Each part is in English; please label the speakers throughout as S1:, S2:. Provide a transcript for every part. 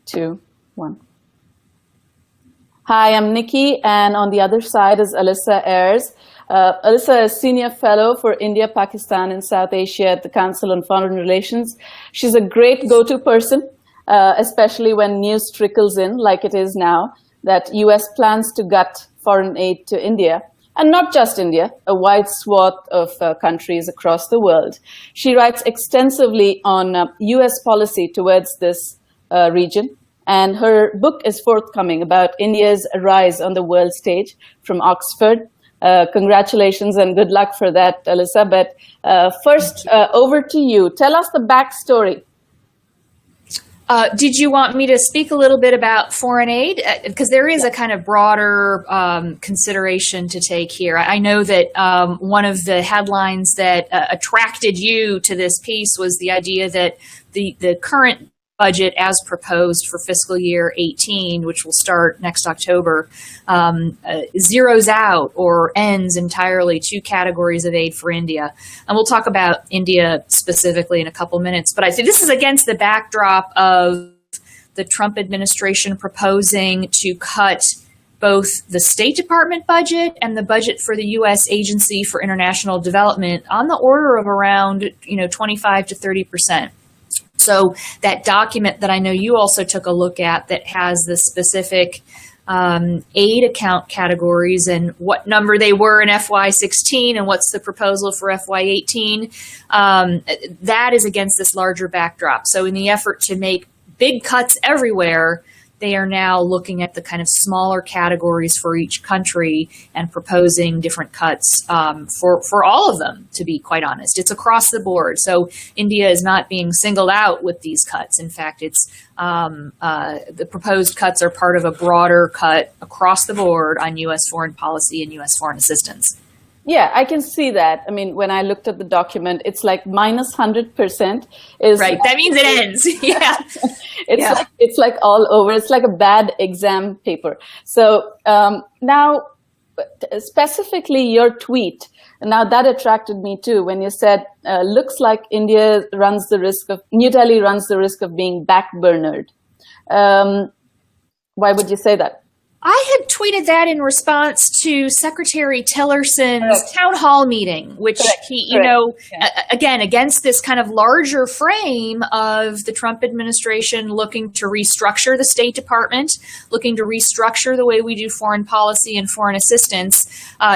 S1: 2, 1. Hi, I'm Nikki, and on the other side is Alyssa Ayres. Alyssa is Senior Fellow for India, Pakistan, and South Asia at the Council on Foreign Relations. She's a great go-to person, especially when news trickles in, like it is now, that US plans to gut foreign aid to India. And not just India, a wide swath of countries across the world. She writes extensively on US policy towards this region. And her book is forthcoming about India's rise on the world stage from Oxford. Congratulations and good luck for that, Alyssa. But first, over to you. Tell us the backstory.
S2: Did you want me to speak a little bit about foreign aid? Because there is a kind of broader consideration to take here. I know that one of the headlines that attracted you to this piece was the idea that the current budget as proposed for fiscal year 18, which will start next October, zeroes out or ends entirely two categories of aid for India. And we'll talk about India specifically in a couple minutes. But I think this is against the backdrop of the Trump administration proposing to cut both the State Department budget and the budget for the U.S. Agency for International Development on the order of around 25 to 30%. So that document that I know you also took a look at that has the specific aid account categories and what number they were in FY16 and what's the proposal for FY18, that is against this larger backdrop. So in the effort to make big cuts everywhere, they are now looking at the kind of smaller categories for each country and proposing different cuts for all of them, to be quite honest. It's across the board. So India is not being singled out with these cuts. In fact, it's the proposed cuts are part of a broader cut across the board on U.S. foreign policy and U.S. foreign assistance.
S1: Yeah, I can see that. I mean, when I looked at the document, it's like minus 100% is
S2: right. That means it ends. Yeah,
S1: it's like all over. It's like a bad exam paper. So now, specifically your tweet. Now that attracted me too when you said, "Looks like New Delhi runs the risk of being backburnered." Why would you say that?
S2: I had tweeted that in response to Secretary Tillerson's town hall meeting, which again, against this kind of larger frame of the Trump administration looking to restructure the State Department, looking to restructure the way we do foreign policy and foreign assistance.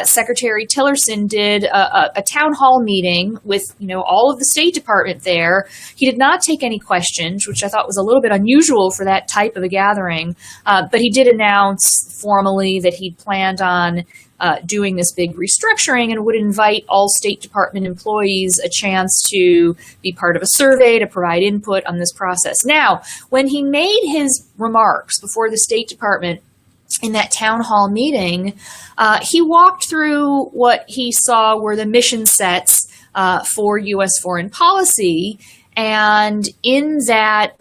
S2: Secretary Tillerson did a town hall meeting with, all of the State Department there. He did not take any questions, which I thought was a little bit unusual for that type of a gathering. But he did announce formally that he planned on doing this big restructuring and would invite all State Department employees a chance to be part of a survey, to provide input on this process. Now, when he made his remarks before the State Department in that town hall meeting, he walked through what he saw were the mission sets for U.S. foreign policy. And in that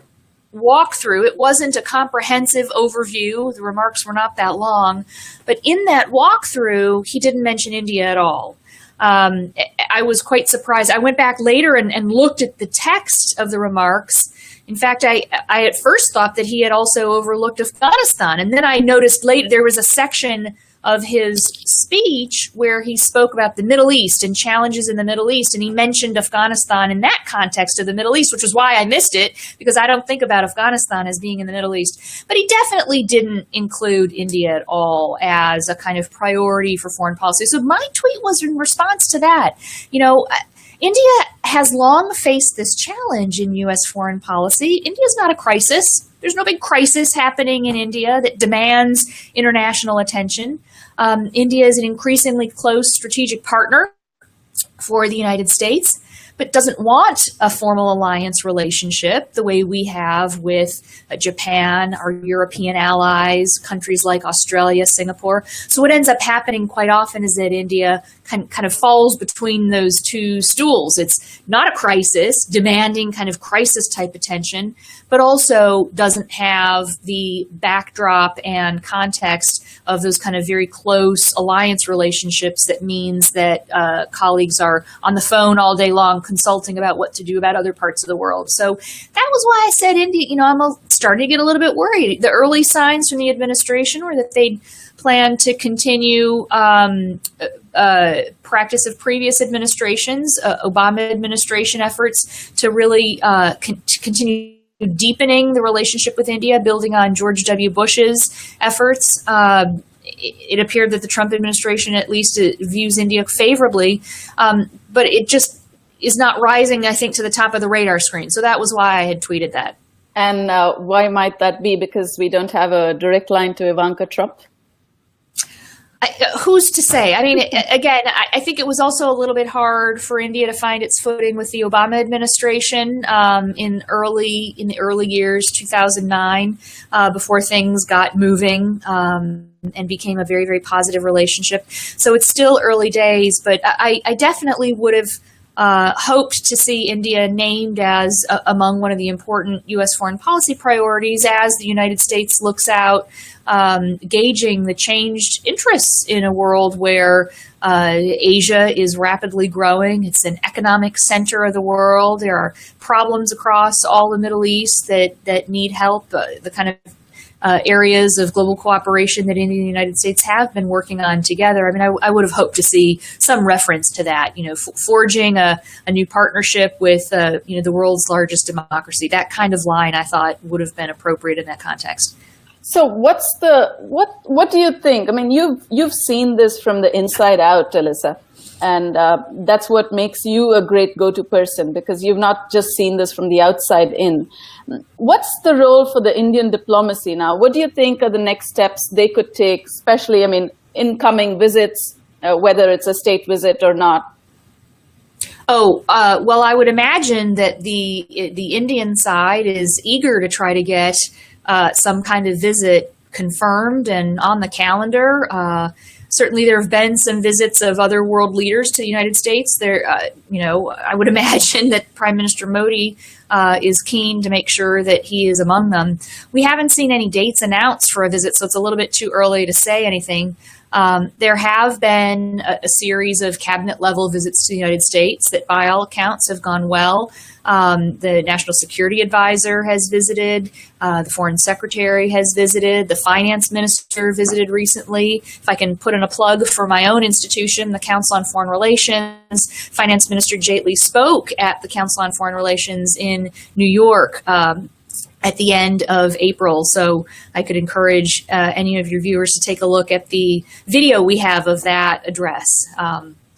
S2: walkthrough, it wasn't a comprehensive overview. The remarks were not that long. But in that walkthrough, he didn't mention India at all. I was quite surprised. I went back later and looked at the text of the remarks. In fact, I at first thought that he had also overlooked Afghanistan. And then I noticed later there was a section of his speech where he spoke about the Middle East and challenges in the Middle East. And he mentioned Afghanistan in that context of the Middle East, which is why I missed it, because I don't think about Afghanistan as being in the Middle East. But he definitely didn't include India at all as a kind of priority for foreign policy. So my tweet was in response to that. India has long faced this challenge in U.S. foreign policy. India is not a crisis. There's no big crisis happening in India that demands international attention. India is an increasingly close strategic partner for the United States, but doesn't want a formal alliance relationship the way we have with Japan, our European allies, countries like Australia, Singapore. So what ends up happening quite often is that India kind of falls between those two stools. It's not a crisis, demanding kind of crisis type attention, but also doesn't have the backdrop and context of those kind of very close alliance relationships that means that colleagues are on the phone all day long consulting about what to do about other parts of the world. So that was why I said India, I'm starting to get a little bit worried. The early signs from the administration were that they'd plan to continue practice of previous administrations, Obama administration efforts to really continue deepening the relationship with India, building on George W. Bush's efforts. It appeared that the Trump administration at least views India favorably, but it just is not rising, I think, to the top of the radar screen. So that was why I had tweeted that.
S1: And why might that be? Because we don't have a direct line to Ivanka Trump?
S2: Who's to say? I mean, again, I think it was also a little bit hard for India to find its footing with the Obama administration in the early years, 2009, before things got moving and became a very, very positive relationship. So it's still early days, but I definitely would have hoped to see India named as among one of the important U.S. foreign policy priorities as the United States looks out, gauging the changed interests in a world where Asia is rapidly growing. It's an economic center of the world. There are problems across all the Middle East that need help. The kind of areas of global cooperation that India and the United States have been working on together. I mean, I would have hoped to see some reference to that, forging a new partnership with, the world's largest democracy. That kind of line I thought would have been appropriate in that context.
S1: So what do you think? I mean, you've seen this from the inside out, Alyssa, and that's what makes you a great go-to person, because you've not just seen this from the outside in. What's the role for the Indian diplomacy now? What do you think are the next steps they could take, especially, incoming visits, whether it's a state visit or not?
S2: Well, I would imagine that the Indian side is eager to try to get some kind of visit confirmed and on the calendar. Certainly, there have been some visits of other world leaders to the United States. I would imagine that Prime Minister Modi is keen to make sure that he is among them. We haven't seen any dates announced for a visit, so it's a little bit too early to say anything. There have been a series of cabinet-level visits to the United States that, by all accounts, have gone well. The National Security Advisor has visited. The Foreign Secretary has visited. The Finance Minister visited recently. If I can put in a plug for my own institution, the Council on Foreign Relations, Finance Minister Jaitley spoke at the Council on Foreign Relations in New York at the end of April. So I could encourage any of your viewers to take a look at the video we have of that address.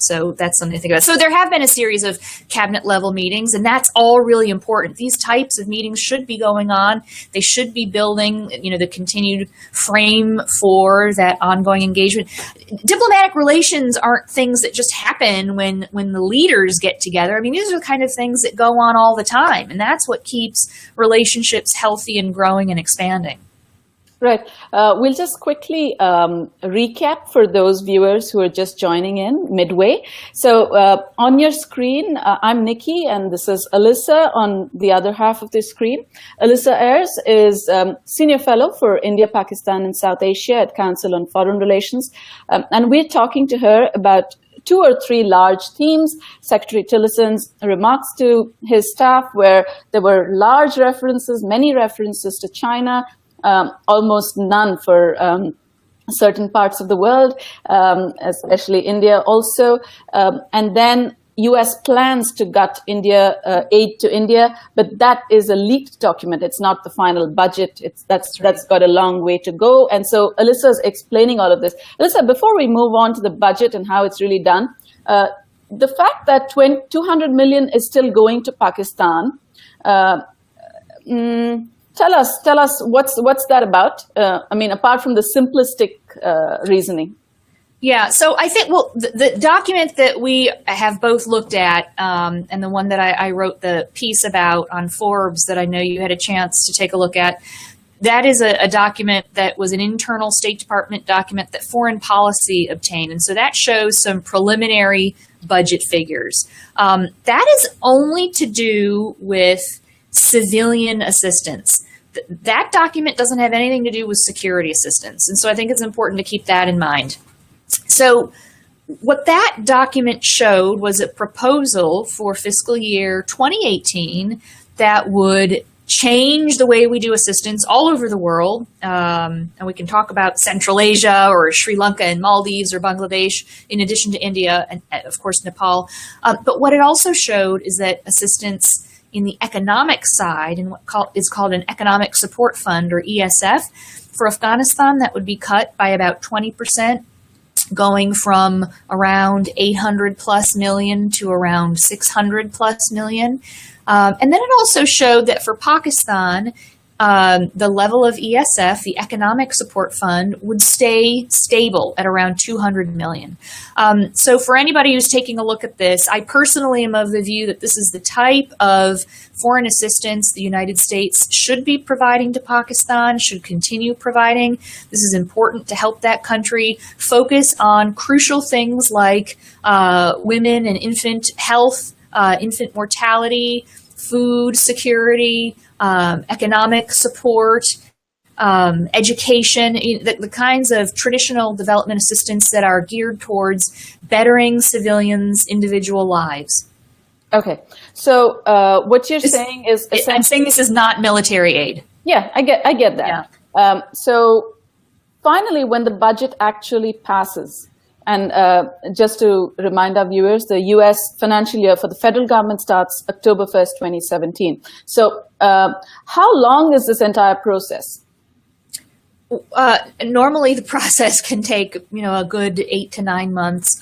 S2: So that's something to think about. So there have been a series of cabinet level meetings, and that's all really important. These types of meetings should be going on. They should be building, the continued frame for that ongoing engagement. Diplomatic relations aren't things that just happen when the leaders get together. I mean, these are the kind of things that go on all the time, and that's what keeps relationships healthy and growing and expanding.
S1: Right. We'll just quickly recap for those viewers who are just joining in midway. So on your screen, I'm Nikki, and this is Alyssa on the other half of the screen. Alyssa Ayres is Senior Fellow for India, Pakistan, and South Asia at Council on Foreign Relations. And we're talking to her about 2 or 3 large themes. Secretary Tillerson's remarks to his staff, where there were large references, many references to China, almost none for certain parts of the world, especially India also. And then U.S. plans to gut aid to India, but that is a leaked document. It's not the final budget. That's got a long way to go. And so Alyssa's explaining all of this. Alyssa, before we move on to the budget and how it's really done, the fact that 200 million is still going to Pakistan, Tell us what's that about? Apart from the simplistic reasoning.
S2: Yeah, so I think, the document that we have both looked at, and the one that I wrote the piece about on Forbes that I know you had a chance to take a look at, that is a document that was an internal State Department document that Foreign Policy obtained. And so that shows some preliminary budget figures. That is only to do with civilian assistance. That document doesn't have anything to do with security assistance. And so I think it's important to keep that in mind. So what that document showed was a proposal for fiscal year 2018 that would change the way we do assistance all over the world. And we can talk about Central Asia or Sri Lanka and Maldives or Bangladesh, in addition to India and, of course, Nepal. But what it also showed is that assistance in the economic side, and what is called an Economic Support Fund, or ESF, for Afghanistan, that would be cut by about 20%, going from around 800 plus million to around 600 plus million. And then it also showed that for Pakistan, the level of ESF, the Economic Support Fund, would stay stable at around 200 million. So for anybody who's taking a look at this, I personally am of the view that this is the type of foreign assistance the United States should be providing to Pakistan, should continue providing. This is important to help that country focus on crucial things like women and infant health, infant mortality, food security, economic support, education, the kinds of traditional development assistance that are geared towards bettering civilians' individual lives.
S1: Okay, so what you're saying is
S2: I'm saying this is not military aid.
S1: Yeah, I get that. Yeah. So finally, when the budget actually passes, and just to remind our viewers, the U.S. financial year for the federal government starts October 1st, 2017. So how long is this entire process?
S2: Normally, the process can take, a good 8 to 9 months.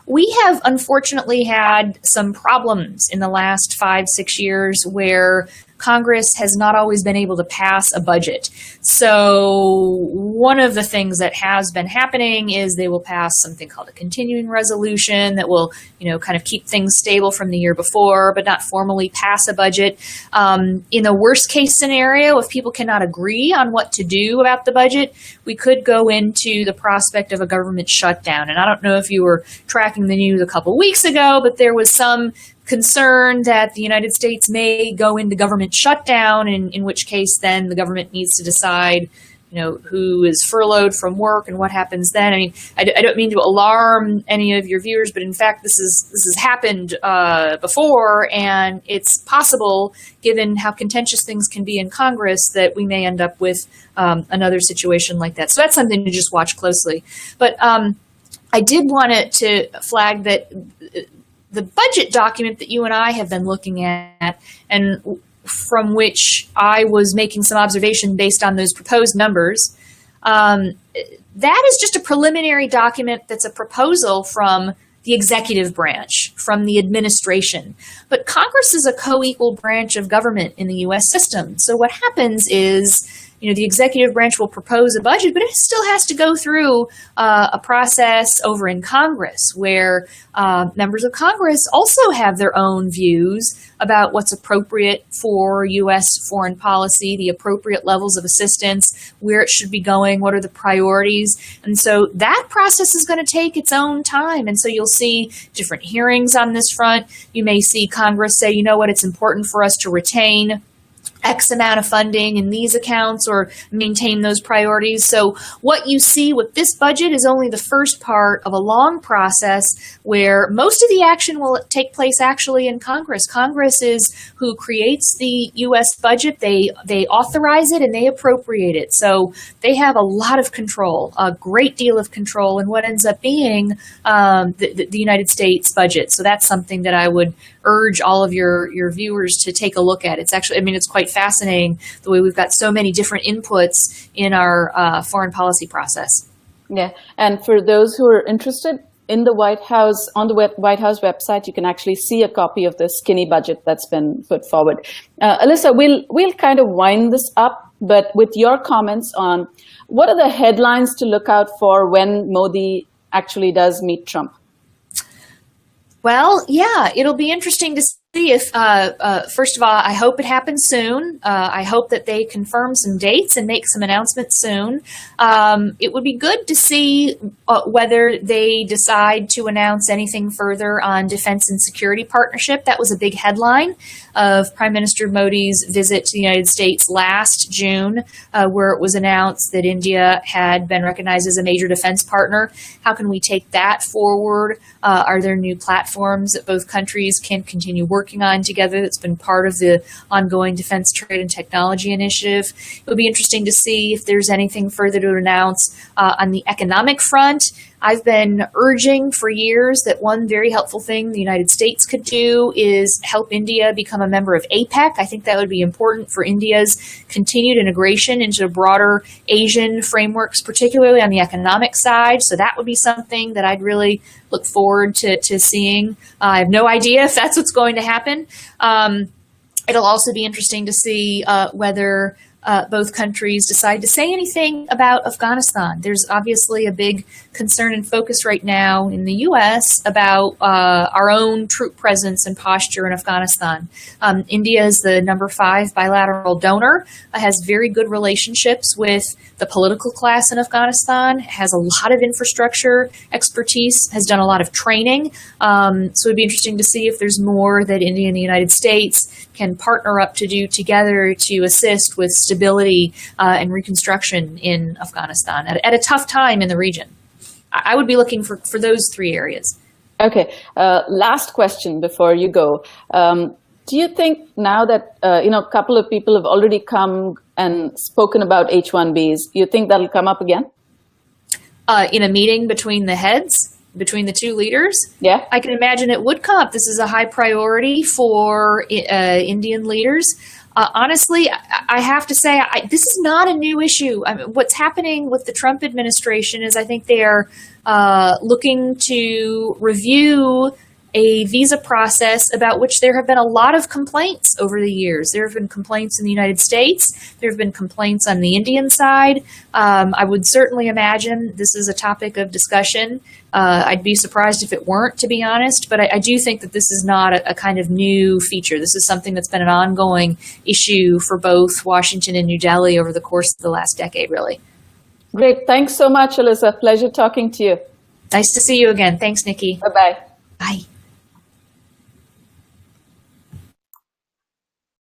S2: We have unfortunately had some problems in the last 5-6 years where Congress has not always been able to pass a budget. So one of the things that has been happening is they will pass something called a continuing resolution that will, kind of keep things stable from the year before, but not formally pass a budget. In the worst case scenario, if people cannot agree on what to do about the budget, we could go into the prospect of a government shutdown. And I don't know if you were tracking the news a couple weeks ago, but there was some concern that the United States may go into government shutdown, in which case then the government needs to decide, who is furloughed from work and what happens then. I mean, I don't mean to alarm any of your viewers, but in fact, this has happened before, and it's possible, given how contentious things can be in Congress, that we may end up with another situation like that. So that's something to just watch closely. But I did want to flag that the budget document that you and I have been looking at, and from which I was making some observation based on those proposed numbers, that is just a preliminary document that's a proposal from the executive branch, from the administration. But Congress is a co-equal branch of government in the U.S. system. So what happens is, the executive branch will propose a budget, but it still has to go through a process over in Congress where members of Congress also have their own views about what's appropriate for U.S. foreign policy, the appropriate levels of assistance, where it should be going, what are the priorities. And so that process is going to take its own time. And so you'll see different hearings on this front. You may see Congress say, it's important for us to retain X amount of funding in these accounts or maintain those priorities. So what you see with this budget is only the first part of a long process where most of the action will take place actually in Congress. Congress is who creates the U.S. budget. They authorize it and they appropriate it. So they have a lot of control, a great deal of control in what ends up being the United States budget. So that's something that I would urge all of your viewers to take a look at. It's actually, it's quite fascinating the way we've got so many different inputs in our foreign policy process.
S1: Yeah, and for those who are interested, in the White House, on the White House website, you can actually see a copy of the skinny budget that's been put forward. Alyssa, we'll kind of wind this up, but with your comments on what are the headlines to look out for when Modi actually does meet Trump?
S2: Well, yeah, it'll be interesting to if, first of all, I hope it happens soon. I hope that they confirm some dates and make some announcements soon. It would be good to see whether they decide to announce anything further on defense and security partnership. That was a big headline of Prime Minister Modi's visit to the United States last June, where it was announced that India had been recognized as a major defense partner. How can we take that forward? Are there new platforms that both countries can continue working on together that's been part of the ongoing Defense Trade and Technology Initiative? It would be interesting to see if there's anything further to announce on the economic front. I've been urging for years that one very helpful thing the United States could do is help India become a member of APEC. I think that would be important for India's continued integration into broader Asian frameworks, particularly on the economic side. So that would be something that I'd really look forward to seeing. I have no idea if that's what's going to happen. It'll also be interesting to see whether both countries decide to say anything about Afghanistan. There's obviously a big concern and focus right now in the U.S. about our own troop presence and posture in Afghanistan. India is the number 5 bilateral donor, has very good relationships with the political class in Afghanistan, has a lot of infrastructure expertise, has done a lot of training. So it'd be interesting to see if there's more that India and the United States can partner up to do together to assist with stability and reconstruction in Afghanistan at a tough time in the region. I would be looking for those 3 areas. Okay.
S1: Last question before you go. Do you think now that, a couple of people have already come and spoken about H-1Bs, do you think that'll come up again?
S2: In a meeting between the heads? Between the 2 leaders?
S1: Yeah.
S2: I can imagine it would come up. This is a high priority for Indian leaders. Honestly, I have to say, this is not a new issue. I mean, what's happening with the Trump administration is I think they are looking to review a visa process about which there have been a lot of complaints over the years. There have been complaints in the United States. There have been complaints on the Indian side. I would certainly imagine this is a topic of discussion. I'd be surprised if it weren't, to be honest, but I do think that this is not a kind of new feature. This is something that's been an ongoing issue for both Washington and New Delhi over the course of the last decade, really.
S1: Great. Thanks so much, Alyssa. Pleasure talking to you.
S2: Nice to see you again. Thanks, Nikki.
S1: Bye-bye.